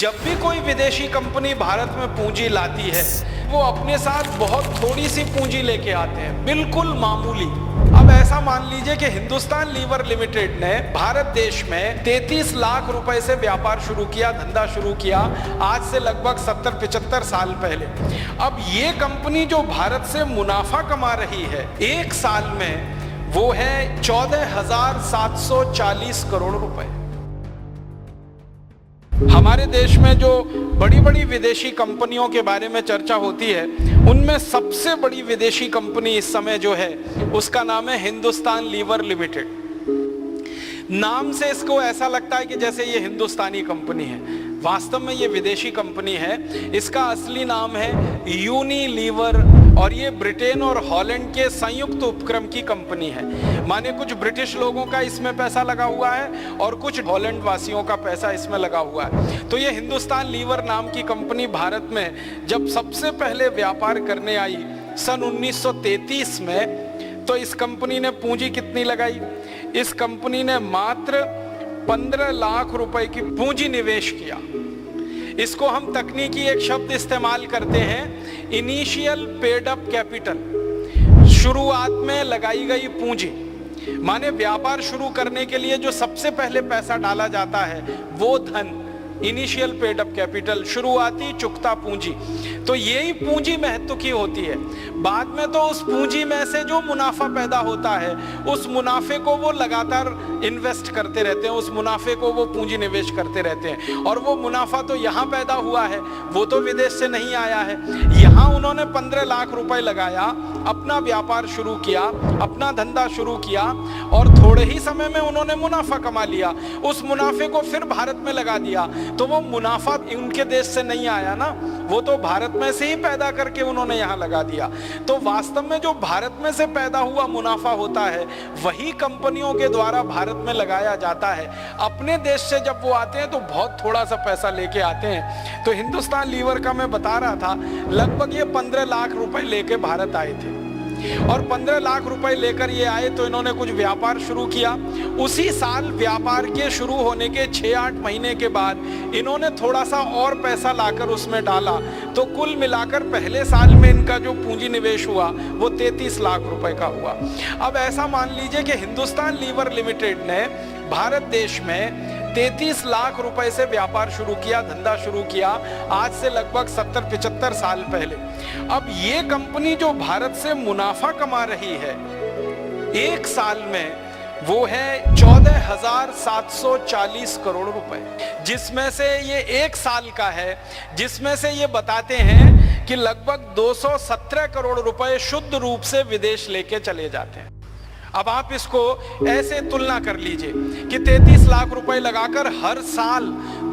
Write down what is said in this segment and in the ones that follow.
जब भी कोई विदेशी कंपनी भारत में पूंजी लाती है वो अपने साथ बहुत थोड़ी सी पूंजी लेके आते हैं, बिल्कुल मामूली। अब ऐसा मान लीजिए कि हिंदुस्तान लीवर लिमिटेड ने भारत देश में 33 लाख रुपए से व्यापार शुरू किया, धंधा शुरू किया, आज से लगभग 70-75 साल पहले। अब ये कंपनी जो भारत से मुनाफा कमा रही है एक साल में, वो है 14,740 करोड़ रुपए। हमारे देश में जो बड़ी बड़ी विदेशी कंपनियों के बारे में चर्चा होती है, उनमें सबसे बड़ी विदेशी कंपनी इस समय जो है उसका नाम है हिंदुस्तान लीवर लिमिटेड। नाम से इसको ऐसा लगता है कि जैसे ये हिंदुस्तानी कंपनी है, वास्तव में ये विदेशी कंपनी है। इसका असली नाम है यूनिलीवर और ये ब्रिटेन और हॉलैंड के संयुक्त उपक्रम की कंपनी है। माने कुछ ब्रिटिश लोगों का इसमें पैसा लगा हुआ है और कुछ हॉलैंड वासियों का पैसा इसमें लगा हुआ है। तो ये हिंदुस्तान लीवर नाम की कंपनी भारत में जब सबसे पहले व्यापार करने आई सन 1933 में, तो इस कंपनी ने पूंजी कितनी लगाई? इस कंपनी ने मात्र 15 लाख रुपए की पूंजी निवेश किया। इसको हम तकनीकी एक शब्द इस्तेमाल करते हैं, इनिशियल पेड अप कैपिटल। शुरुआत में लगाई गई पूंजी, माने व्यापार शुरू करने के लिए जो सबसे पहले पैसा डाला जाता है वो धन, इनिशियल पेड अप कैपिटल, शुरुआती चुकता पूंजी। तो यही पूंजी महत्व की होती है। बाद में तो उस पूंजी में से जो मुनाफा पैदा होता है उस मुनाफे को वो लगातार इन्वेस्ट करते रहते हैं, उस मुनाफे को वो पूंजी निवेश करते रहते हैं। और वो मुनाफा तो यहाँ पैदा हुआ है, वो तो विदेश से नहीं आया है। यहाँ उन्होंने 15 लाख रुपए लगाया, अपना व्यापार शुरू किया, अपना धंधा शुरू किया और थोड़े ही समय में उन्होंने मुनाफा कमा लिया। उस मुनाफे को फिर भारत में लगा दिया, तो वो मुनाफा उनके देश से नहीं आया ना, वो तो भारत में से ही पैदा करके उन्होंने यहाँ लगा दिया। तो वास्तव में जो भारत में से पैदा हुआ मुनाफा होता है वही कंपनियों के द्वारा भारत में लगाया जाता है। अपने देश से जब वो आते हैं तो बहुत थोड़ा सा पैसा लेके आते हैं। तो हिंदुस्तान लीवर का मैं बता रहा था, लगभग ये 15 लाख रुपए लेके भारत आए थे और 15 लाख रुपए लेकर ये आए तो इन्होंने कुछ व्यापार शुरू किया। उसी साल व्यापार के शुरू होने के 6-8 महीने के बाद इन्होंने थोड़ा सा और पैसा लाकर उसमें डाला, तो कुल मिलाकर पहले साल में इनका जो पूंजी निवेश हुआ वो 33 लाख रुपए का हुआ। अब ऐसा मान लीजिए कि हिंदुस्तान लीवर लिमिटेड ने भारत देश में 33 लाख रुपए से व्यापार शुरू किया, धंधा शुरू किया, आज से लगभग 70-75 साल पहले। अब ये कंपनी जो भारत से मुनाफा कमा रही है एक साल में, वो है 14,740 करोड़ रुपए, जिसमें से ये एक साल का है, जिसमें से ये बताते हैं कि लगभग 217 करोड़ रुपए शुद्ध रूप से विदेश लेके चले जाते हैं। अब आप इसको ऐसे तुलना कर लीजिए कि 33 लाख रुपए लगाकर हर साल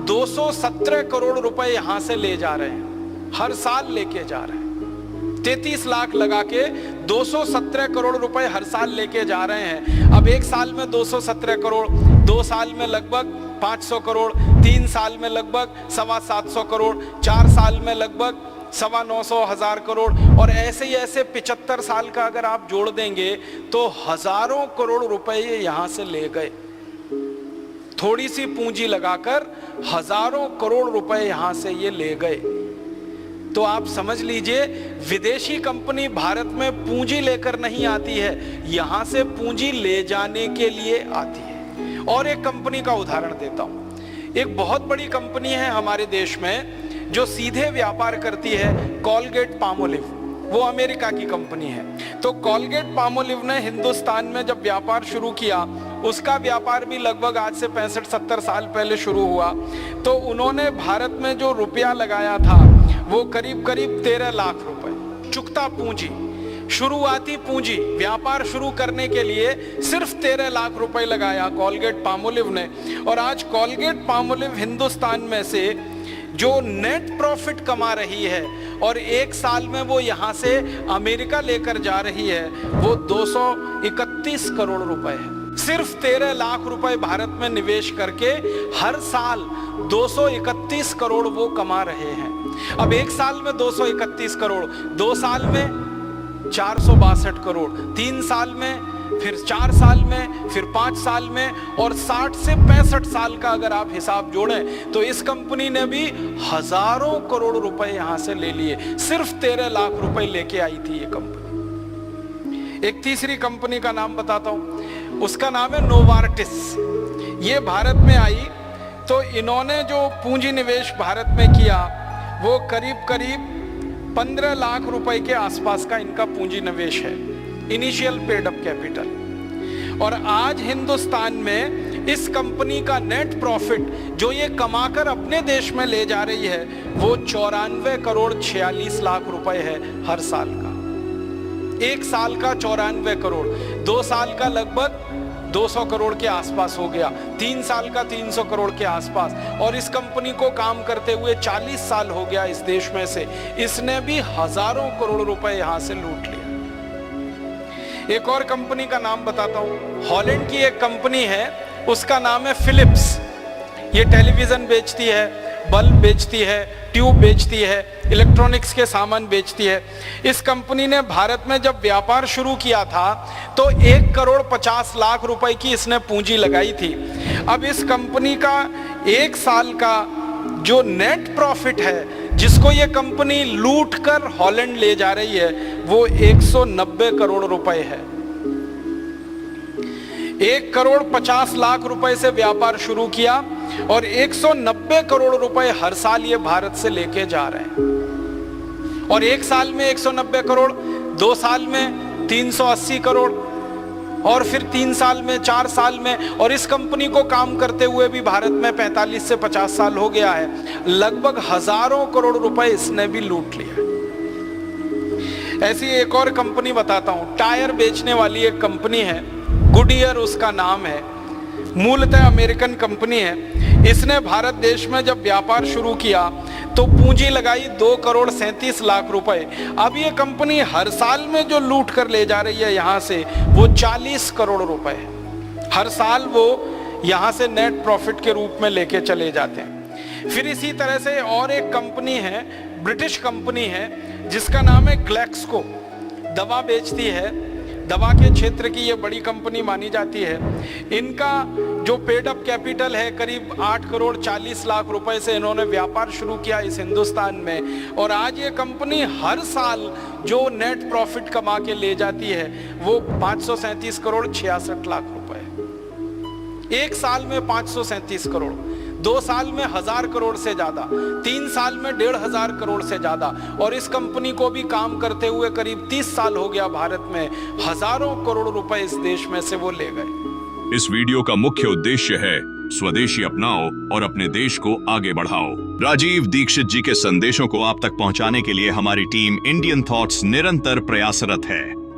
217 करोड़ रुपए यहां से ले जा रहे हैं, हर साल लेके जा रहे हैं। 33 लाख लगा के 217 करोड़ रुपए हर साल लेके जा रहे हैं। अब एक साल में 217 करोड़, 2 साल में लगभग 500 करोड़, 3 साल में लगभग 725 करोड़, 4 साल में लगभग 925,000 करोड़, और ऐसे ही ऐसे 75 साल का अगर आप जोड़ देंगे तो हजारों करोड़ रुपए यहां से ले गए। थोड़ी सी पूंजी लगाकर हजारों करोड़ रुपए यहां से ये ले गए। तो आप समझ लीजिए, विदेशी कंपनी भारत में पूंजी लेकर नहीं आती है, यहां से पूंजी ले जाने के लिए आती है। और एक कंपनी का उदाहरण देता हूं। एक बहुत बड़ी कंपनी है हमारे देश में जो सीधे व्यापार करती है, कोलगेट पामोलिव। वो अमेरिका की कंपनी है। तो कोलगेट पामोलिव ने हिंदुस्तान में जब व्यापार शुरू किया, उसका व्यापार भी लगभग आज से 65-70 साल पहले शुरू हुआ। तो उन्होंने भारत में जो रुपया लगाया था वो करीब करीब 13 लाख रुपए चुकता पूंजी, शुरुआती पूंजी, व्यापार शुरू करने के लिए सिर्फ 13 लाख रुपए लगाया कोलगेट पामोलिव ने। और आज कोलगेट पामोलिव हिंदुस्तान में से जो नेट प्रॉफिट कमा रही है और एक साल में वो यहां से अमेरिका लेकर जा रही है, वो 231 करोड़ रुपए है। सिर्फ 13 लाख रुपए भारत में निवेश करके हर साल 231 करोड़ वो कमा रहे हैं। अब एक साल में 231 करोड़, 2 साल में 462 करोड़, 3 साल में फिर 4 साल में, फिर 5 साल में, और 60 से 65 साल का अगर आप हिसाब जोड़ें तो इस कंपनी ने भी हजारों करोड़ रुपए यहां से ले लिए। सिर्फ 13 लाख रुपए लेके आई थी ये कंपनी। एक तीसरी कंपनी का नाम बताता हूं, उसका नाम है नोवार्टिस। ये भारत में आई तो इन्होंने जो पूंजी निवेश भारत में किया वो करीब करीब 15 लाख रुपए के आसपास का इनका पूंजी निवेश है, इनिशियल पेड अप कैपिटल। और आज हिंदुस्तान में इस कंपनी का नेट प्रॉफिट जो ये कमाकर अपने देश में ले जा रही है वो 94 करोड़ 46 लाख रुपए है हर साल का। 1 साल का 94 करोड़, 2 साल का लगभग 200 करोड़ के आसपास हो गया, 3 साल का 300 करोड़ के आसपास। और इस कंपनी को काम करते हुए 40 साल हो गया इस देश में से। इसने भी हजारों करोड़ रुपए यहां से लूट लिया। एक और कंपनी का नाम बताता हूं, हॉलैंड की एक कंपनी है, उसका नाम है फिलिप्स। ये टेलीविजन बेचती है, बल्ब बेचती है, ट्यूब बेचती है, इलेक्ट्रॉनिक्स के सामान बेचती है। इस कंपनी ने भारत में जब व्यापार शुरू किया था तो 1 करोड़ 50 लाख रुपए की इसने पूंजी लगाई थी। अब इस कंपनी का 1 साल का जो नेट प्रॉफिट है जिसको ये कंपनी लूट कर हॉलैंड ले जा रही है वो 190 करोड़ रुपए है। 1 करोड़ 50 लाख रुपए से व्यापार शुरू किया और 190 करोड़ रुपए हर साल ये भारत से लेके जा रहे हैं। और 1 साल में 190 करोड़, 2 साल में 380 करोड़, और फिर 3 साल में, 4 साल में। और इस कंपनी को काम करते हुए भी भारत में 45 से 50 साल हो गया है। लगभग हजारों करोड़ रुपए इसने भी लूट लिया। ऐसी एक और कंपनी बताता हूं, टायर बेचने वाली एक कंपनी है, गुडियर उसका नाम है, मूलतः अमेरिकन कंपनी है। इसने भारत देश में जब व्यापार शुरू किया तो पूंजी लगाई 2 करोड़ 37 लाख रुपए। अब ये कंपनी हर साल में जो लूट कर ले जा रही है यहां से वो 40 करोड़ रुपए है। हर साल वो यहां से नेट प्रॉफिट के रूप में लेके चले जाते हैं। फिर इसी तरह से और एक कंपनी है, ब्रिटिश कंपनी है, जिसका नाम है ग्लैक्सको। दवा बेचती है, दवा के क्षेत्र की ये बड़ी कंपनी मानी जाती है। इनका जो पेड अप कैपिटल है करीब 8 करोड़ 40 लाख रुपए से इन्होंने व्यापार शुरू किया इस हिंदुस्तान में। और आज ये कंपनी हर साल जो नेट प्रॉफिट कमा के ले जाती है वो 537 करोड़ 66 लाख रुपए। 1 साल में 537 करोड़, 2 साल में 1000 करोड़ से ज्यादा, 3 साल में 1500 करोड़ से ज्यादा। और इस कंपनी को भी काम करते हुए करीब 30 साल हो गया भारत में। हजारों करोड़ रुपए इस देश में से वो ले गए। इस वीडियो का मुख्य उद्देश्य है स्वदेशी अपनाओ और अपने देश को आगे बढ़ाओ। राजीव दीक्षित जी के संदेशों को आप तक पहुंचाने के लिए हमारी टीम इंडियन थॉट्स निरंतर प्रयासरत है।